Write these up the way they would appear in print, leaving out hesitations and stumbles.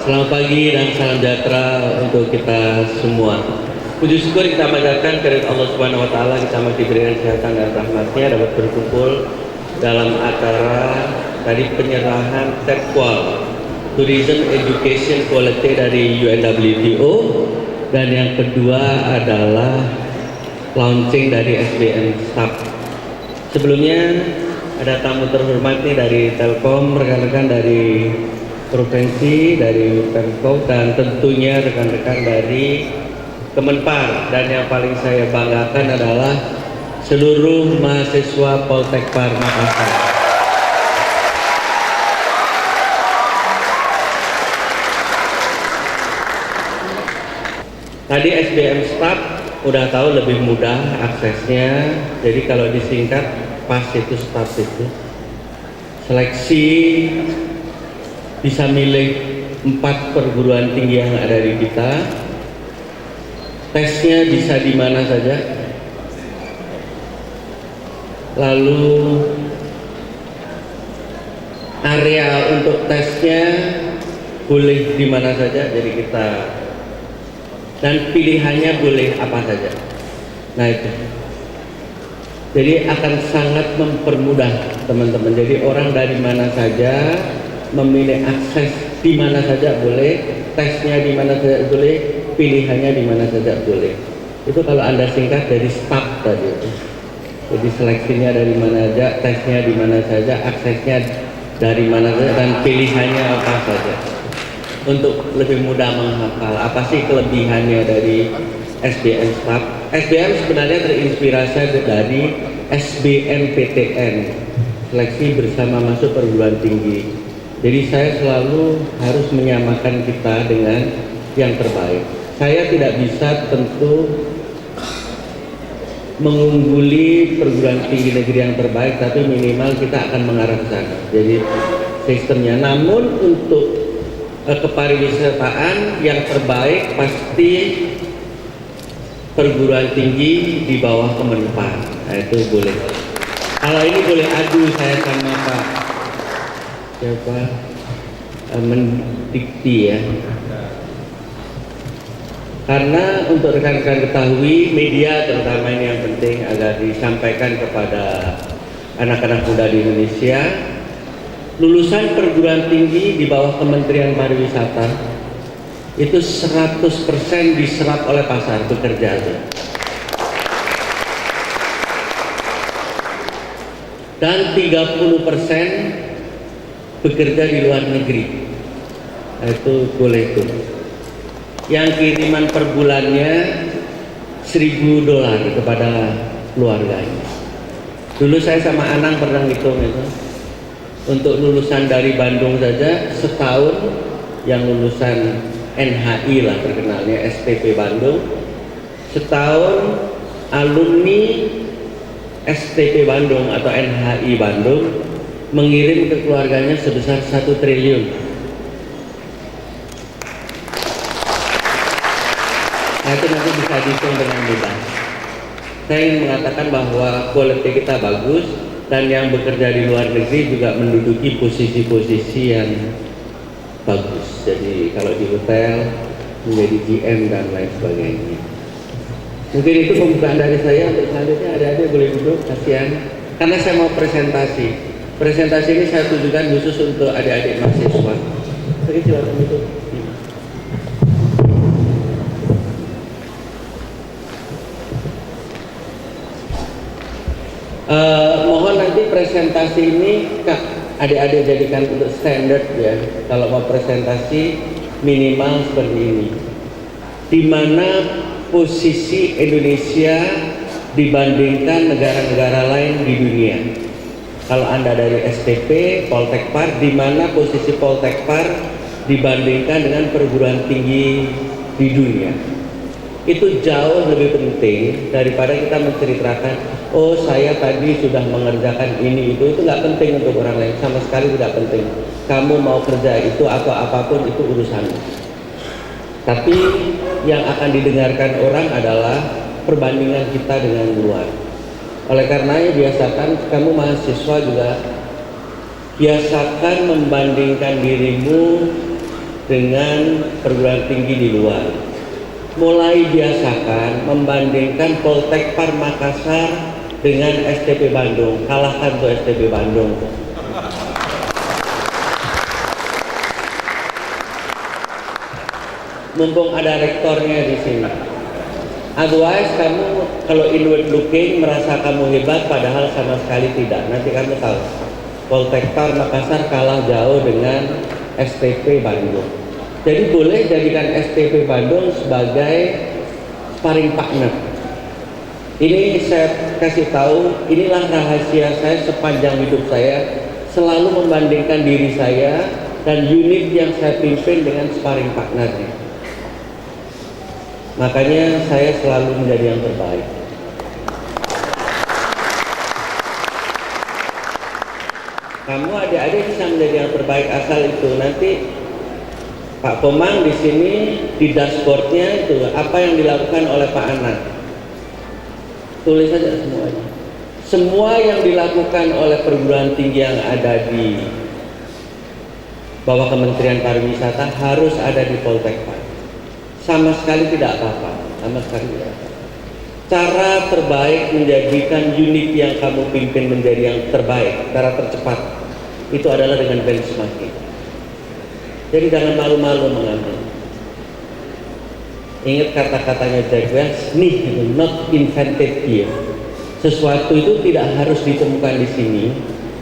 Selamat pagi dan salam sejahtera untuk kita semua. Puji syukur kita panjatkan kepada Allah Subhanahu wa taala, kita masih diberikan kesehatan dan rahmatnya dapat berkumpul dalam acara tadi penyerahan TEDQUAL Tourism Education Quality dari UNWTO, dan yang kedua adalah launching dari SBM STAP. Sebelumnya ada tamu terhormat nih dari Telkom, rekan-rekan dari provinsi, dari Pemkov, dan tentunya rekan-rekan dari Kemenpar. Dan yang paling saya banggakan adalah seluruh mahasiswa Poltekpar Makassar. Tadi SBM STAP udah tahu lebih mudah aksesnya, jadi kalau disingkat PAS itu STAP itu seleksi bisa milih 4 perguruan tinggi yang ada di kita, tesnya bisa di mana saja, lalu area untuk tesnya boleh di mana saja, jadi kita, dan pilihannya boleh apa saja. Nah itu, jadi akan sangat mempermudah teman-teman. Jadi orang dari mana saja memilih, akses di mana saja boleh, tesnya di mana saja boleh, pilihannya di mana saja boleh. Itu kalau Anda singkat dari STAP tadi. Jadi seleksinya dari mana saja, tesnya di mana saja, aksesnya dari mana saja, dan pilihannya apa saja. Untuk lebih mudah menghafal, apa sih kelebihannya dari SBM STAP? SBM sebenarnya terinspirasi dari SBMPTN, seleksi bersama masuk perguruan tinggi. Jadi saya selalu harus menyamakan kita dengan yang terbaik. Saya tidak bisa tentu mengungguli perguruan tinggi negeri yang terbaik, tapi minimal kita akan mengarah ke sana. Jadi sistemnya. Namun untuk kepariwisataan yang terbaik pasti perguruan tinggi di bawah Kemenpar. Nah itu boleh. Kalau ini boleh adu saya sama Pak siapa, Mendikti ya. Karena untuk rekan-rekan ketahui, media terutama ini yang penting agar disampaikan kepada anak-anak muda di Indonesia, lulusan perguruan tinggi di bawah Kementerian Pariwisata itu 100% diserap oleh pasar bekerja. Dan 30% bekerja di luar negeri. Nah, itu boleh tuh. Yang kiriman per bulannya $1.000 kepada keluarganya. Dulu saya sama Anang pernah ngitung itu. Untuk lulusan dari Bandung saja setahun, yang lulusan NHI lah terkenalnya, STP Bandung, setahun alumni STP Bandung atau NHI Bandung mengirim ke keluarganya sebesar 1 triliun. Nah itu nanti bisa dihitung dengan mudah. Saya ingin mengatakan bahwa kualitas kita bagus, dan yang bekerja di luar negeri juga menduduki posisi-posisi yang bagus. Jadi kalau di hotel menjadi GM dan lain sebagainya. Mungkin itu pembukaan dari saya. Untuk selanjutnya adik-adik boleh duduk, kasihan. Karena saya mau presentasi. Presentasi ini saya tujukan khusus untuk adik-adik mahasiswa. Oke, silakan duduk. Mohon nanti presentasi ini adik-adik jadikan untuk standar ya. Kalau mau presentasi minimal seperti ini. Di mana posisi Indonesia dibandingkan negara-negara lain di dunia. Kalau Anda dari STP, Poltekpar, di mana posisi Poltekpar dibandingkan dengan perguruan tinggi di dunia. Itu jauh lebih penting daripada kita menceritakan, oh saya tadi sudah mengerjakan ini itu nggak penting untuk orang lain, sama sekali tidak penting. Kamu mau kerja itu atau apapun itu urusanmu. Tapi yang akan didengarkan orang adalah perbandingan kita dengan luar. Oleh karenanya biasakan kamu mahasiswa juga biasakan membandingkan dirimu dengan perguruan tinggi di luar. Mulai biasakan membandingkan Poltekpar Makassar dengan STP Bandung. Kalahkan tuh STP Bandung. Mumpung ada rektornya di sini. Otherwise kamu kalau inward looking merasa kamu hebat padahal sama sekali tidak. Nanti kamu tahu Poltekpar Makassar kalah jauh dengan STP Bandung. Jadi boleh jadikan STP Bandung sebagai sparring partner. Ini saya kasih tahu, inilah rahasia saya sepanjang hidup saya, selalu membandingkan diri saya dan unit yang saya pimpin dengan sparring partnernya. Makanya saya selalu menjadi yang terbaik. Kamu adik-adik bisa menjadi yang terbaik asal itu nanti Pak Komang di sini di dashboardnya itu apa yang dilakukan oleh Pak Anand. Tulis saja semuanya. Semua yang dilakukan oleh perguruan tinggi yang ada di bawah Kementerian Pariwisata harus ada di Poltekpar. Sama sekali tidak apa-apa, sama sekali tidak apa-apa. Cara terbaik menjadikan unit yang kamu pimpin menjadi yang terbaik, cara tercepat itu adalah dengan benchmarking. Jadi jangan malu-malu mengambil. Ingat kata-katanya Jack Welch, nih not invented here. Sesuatu itu tidak harus ditemukan di sini,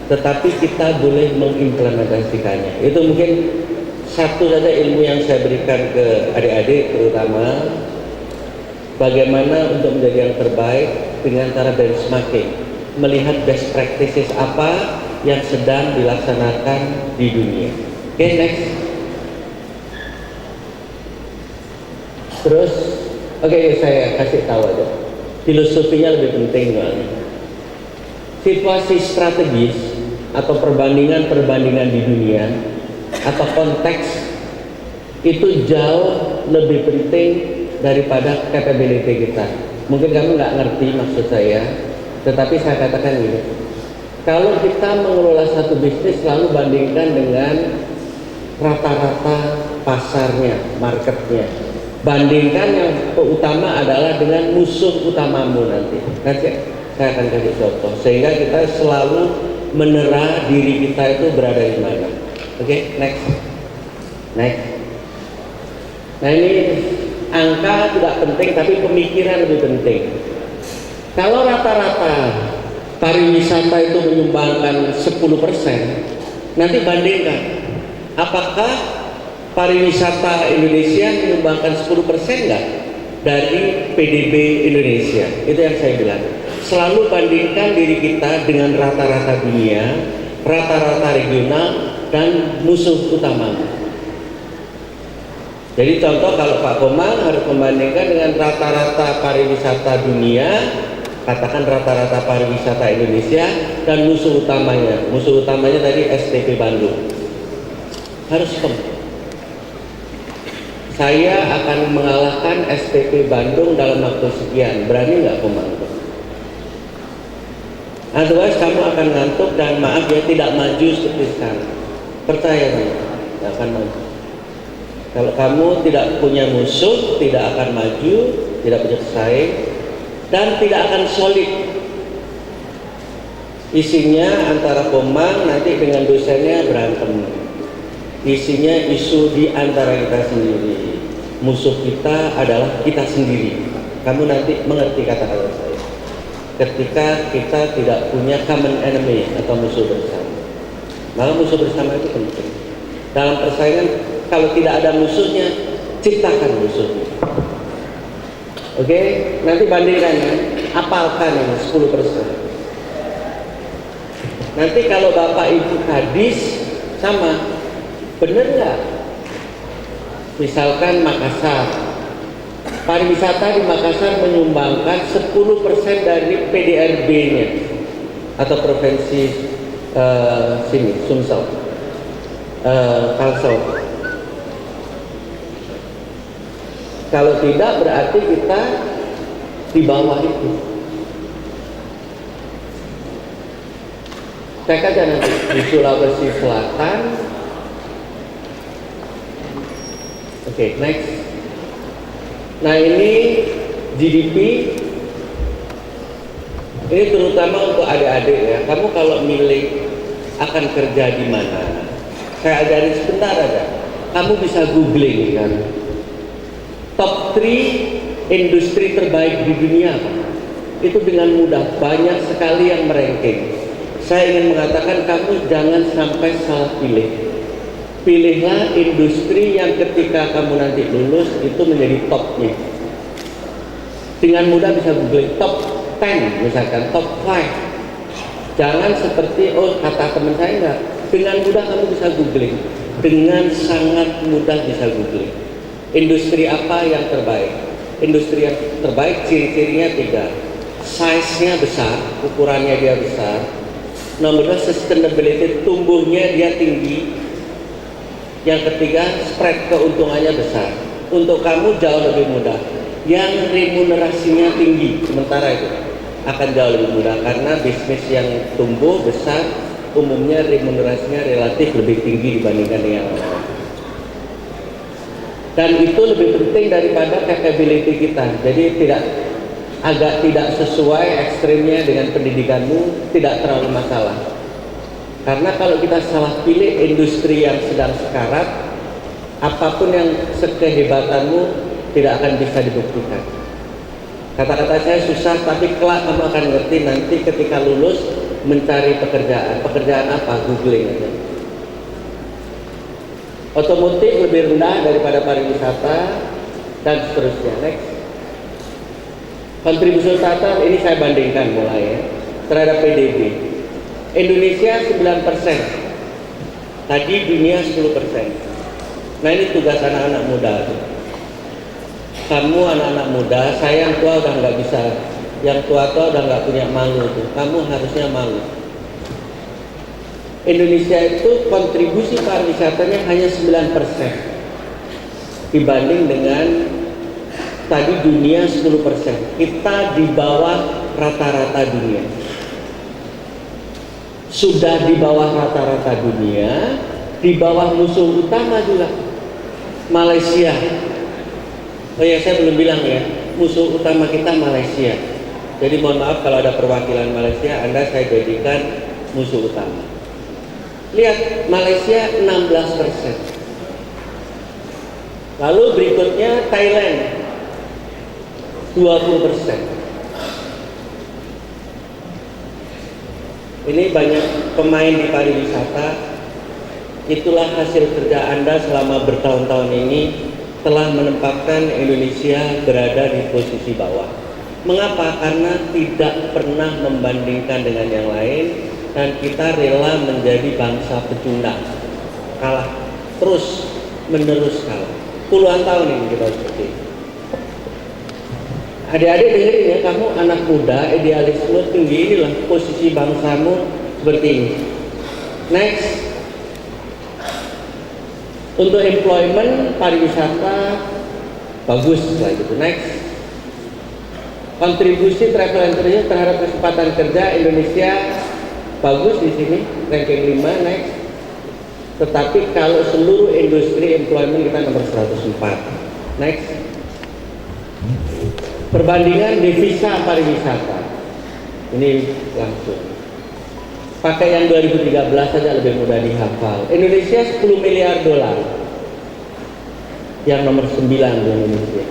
tetapi kita boleh mengimplementasikannya. Itu mungkin satu saja ilmu yang saya berikan ke adik-adik, terutama bagaimana untuk menjadi yang terbaik dengan cara benchmarking, melihat best practices apa yang sedang dilaksanakan di dunia. Oke, next. Terus, saya kasih tahu aja. Filosofinya lebih penting banget. Situasi strategis atau perbandingan-perbandingan di dunia atau konteks itu jauh lebih penting daripada capability kita. Mungkin kamu nggak ngerti maksud saya, tetapi saya katakan gini, kalau kita mengelola satu bisnis selalu bandingkan dengan rata-rata pasarnya, marketnya. Bandingkan yang utama adalah dengan musuh utamamu nanti. Nanti saya akan kasih contoh sehingga kita selalu menera diri kita itu berada di mana. Oke, next. Nah ini angka tidak penting tapi pemikiran lebih penting. Kalau rata-rata pariwisata itu menyumbangkan 10%, nanti bandingkan apakah pariwisata Indonesia menyumbangkan 10% nggak dari PDB Indonesia? Itu yang saya bilang. Selalu bandingkan diri kita dengan rata-rata dunia, rata-rata regional, dan musuh utama. Jadi contoh kalau Pak Komang harus membandingkan dengan rata-rata pariwisata dunia, katakan rata-rata pariwisata Indonesia, dan musuh utamanya. Musuh utamanya tadi STP Bandung. Harus saya akan mengalahkan STP Bandung dalam waktu sekian. Berani nggak Komang? Otherwise kamu akan ngantuk dan maaf ya tidak maju seperti sekarang. Percaya saya, tidak akan maju. Kalau kamu tidak punya musuh, tidak akan maju, tidak punya pesaing, dan tidak akan solid. Isinya antara Komang nanti dengan dosennya berantem. Isinya isu di antara kita sendiri. Musuh kita adalah kita sendiri. Kamu nanti mengerti kata-kata saya. Ketika kita tidak punya common enemy atau musuh bersama, maka musuh bersama itu penting. Dalam persaingan, kalau tidak ada musuhnya, ciptakan musuhnya. Oke, nanti bandingkan ya, apalkan ini 10%. Nanti kalau Bapak Ibu hadis sama, bener nggak? Misalkan Makassar, pariwisata di Makassar menyumbangkan 10% dari PDRB-nya atau provinsi sini, Sumsel, Kalsel. Kalau tidak berarti kita di bawah itu. Cek aja nanti di Sulawesi Selatan Oke, next. Nah ini GDP, ini terutama untuk adik-adik ya. Kamu kalau milih akan kerja di mana, saya ajarin sebentar aja. Kamu bisa googling kan. Top 3 industri terbaik di dunia, itu dengan mudah banyak sekali yang meranking. Saya ingin mengatakan kamu jangan sampai salah pilih. Pilihlah industri yang ketika kamu nanti lulus itu menjadi topnya. Dengan mudah bisa googling top 10 misalkan, top 5. Jangan seperti kata teman saya enggak. Dengan mudah kamu bisa googling. Dengan sangat mudah bisa googling. Industri apa yang terbaik? Industri yang terbaik ciri-cirinya 3. Size-nya besar, ukurannya dia besar. Nomor 2, sustainability, tumbuhnya dia tinggi. Yang ketiga, spread keuntungannya besar. Untuk kamu jauh lebih mudah. Yang remunerasinya tinggi, sementara itu akan jauh lebih mudah karena bisnis yang tumbuh besar umumnya remunerasinya relatif lebih tinggi dibandingkan yang lain. Dan itu lebih penting daripada capability kita. Jadi agak tidak sesuai ekstrimnya dengan pendidikanmu, tidak terlalu masalah. Karena kalau kita salah pilih industri yang sedang sekarat, apapun yang sekehebatanmu tidak akan bisa dibuktikan. Kata-kata saya susah, tapi kelak kamu akan ngerti nanti ketika lulus mencari pekerjaan. Pekerjaan apa? Googling aja. Otomotif lebih rendah daripada pariwisata dan seterusnya. Next. Kontribusi total ini saya bandingkan mulai ya terhadap PDB. Indonesia 9%. Tadi dunia 10%. Nah ini tugas anak-anak muda. Kamu anak-anak muda, saya yang tua udah nggak bisa. Yang tua-tua udah nggak punya malu tuh. Kamu harusnya malu. Indonesia itu kontribusi pariwisatanya hanya 9% dibanding dengan tadi dunia 10%. Kita di bawah rata-rata dunia. Sudah di bawah rata-rata dunia, di bawah musuh utama juga, Malaysia. Oh ya, saya belum bilang ya, musuh utama kita Malaysia. Jadi mohon maaf kalau ada perwakilan Malaysia, Anda saya jadikan musuh utama. Lihat, Malaysia 16%. Lalu berikutnya Thailand 20%. Ini banyak pemain di pariwisata. Itulah hasil kerja Anda selama bertahun-tahun ini telah menempatkan Indonesia berada di posisi bawah. Mengapa? Karena tidak pernah membandingkan dengan yang lain dan kita rela menjadi bangsa pecundang. Kalah terus menerus kalah. Puluhan tahun ini kita seperti itu. Adik-adik dengerin ya, kamu anak muda, idealisme tinggi, inilah posisi bangsamu seperti ini. Next. Untuk employment, pariwisata bagus lah gitu. Next. Kontribusi travel and tourism terhadap kesempatan kerja Indonesia bagus di sini, ranking 5. Next. Tetapi kalau seluruh industri employment kita nomor 104. Next. Perbandingan devisa pariwisata. Ini langsung. Pakai yang 2013 saja lebih mudah dihafal. Indonesia 10 miliar dolar. Yang nomor 9 di Indonesia.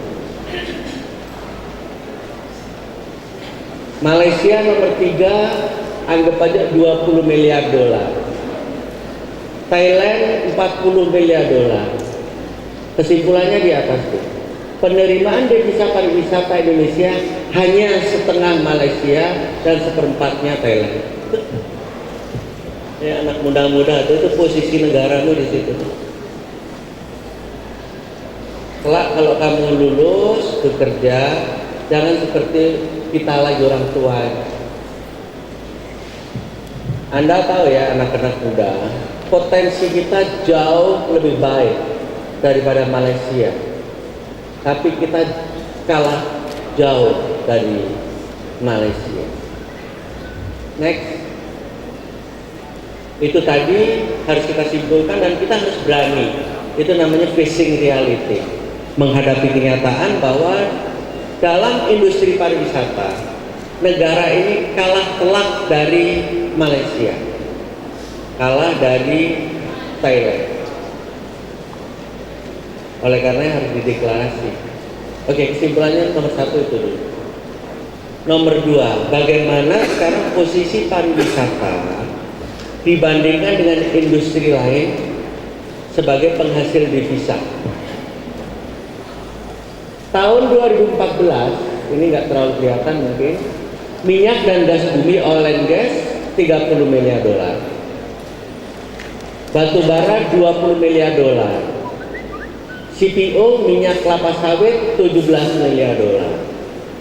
Malaysia nomor 3, anggap aja 20 miliar dolar. Thailand 40 miliar dolar. Kesimpulannya di atas itu. Penerimaan devisa pariwisata Indonesia hanya setengah Malaysia dan seperempatnya Thailand. Ya, anak muda-muda itu posisi negaramu di situ. Kelak kalau kamu lulus bekerja, jangan seperti kita lagi orang tua. Anda tahu ya anak-anak muda, potensi kita jauh lebih baik daripada Malaysia. Tapi kita kalah jauh dari Malaysia. Next. Itu tadi harus kita simpulkan dan kita harus berani. Itu namanya facing reality, menghadapi kenyataan bahwa dalam industri pariwisata negara ini kalah telak dari Malaysia, kalah dari Thailand. Oleh karena harus dideklarasi. Oke, kesimpulannya nomor 1 itu dulu. Nomor 2, bagaimana sekarang posisi pariwisata dibandingkan dengan industri lain sebagai penghasil devisa. Tahun 2014, ini nggak terlalu kelihatan mungkin, minyak dan gas bumi oil and gas 30 miliar dolar, batu bara 20 miliar dolar, CPO minyak kelapa sawit 17 miliar dolar,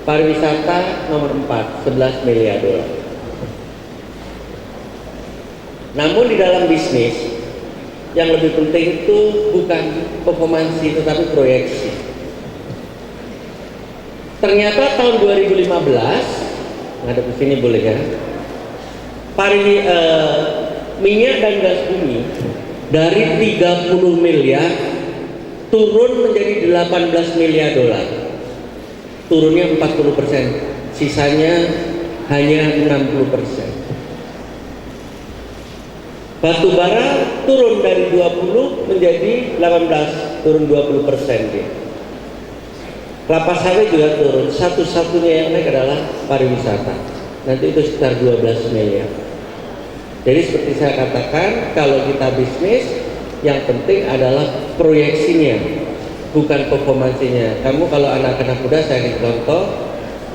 pariwisata nomor 4 11 miliar dolar. Namun di dalam bisnis yang lebih penting itu bukan performansi tetapi proyeksi. Ternyata tahun 2015, ngadep ke sini boleh ya, minyak dan gas bumi dari 30 miliar turun menjadi 18 miliar dolar, turunnya 40%, sisanya hanya 60%. Batu bara turun dari 20 menjadi 18, turun 20% dia. Kelapa sawit juga turun, satu-satunya yang naik adalah pariwisata, nanti itu sekitar 12 miliar. Jadi seperti saya katakan, kalau kita bisnis yang penting adalah proyeksinya, bukan performansinya. Kamu kalau anak-anak muda, saya kasih contoh,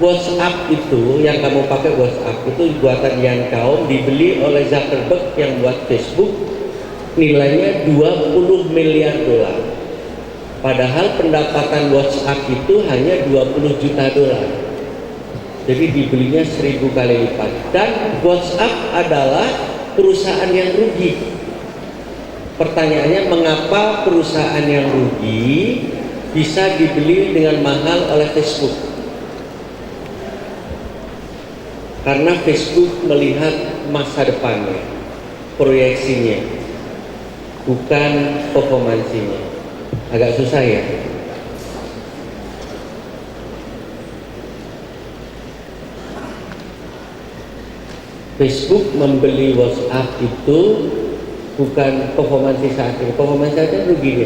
WhatsApp itu yang kamu pakai, WhatsApp itu buatan Yan Kaum, dibeli oleh Zuckerberg yang buat Facebook, nilainya 20 miliar dolar. Padahal pendapatan WhatsApp itu hanya 20 juta dolar. Jadi dibelinya 1000 kali lipat. Dan WhatsApp adalah perusahaan yang rugi. Pertanyaannya, mengapa perusahaan yang rugi bisa dibeli dengan mahal oleh Facebook? Karena Facebook melihat masa depannya, proyeksinya, bukan performansinya. Agak susah ya. Facebook membeli WhatsApp itu bukan performansi saat ini, performansi saat ini rugi dia.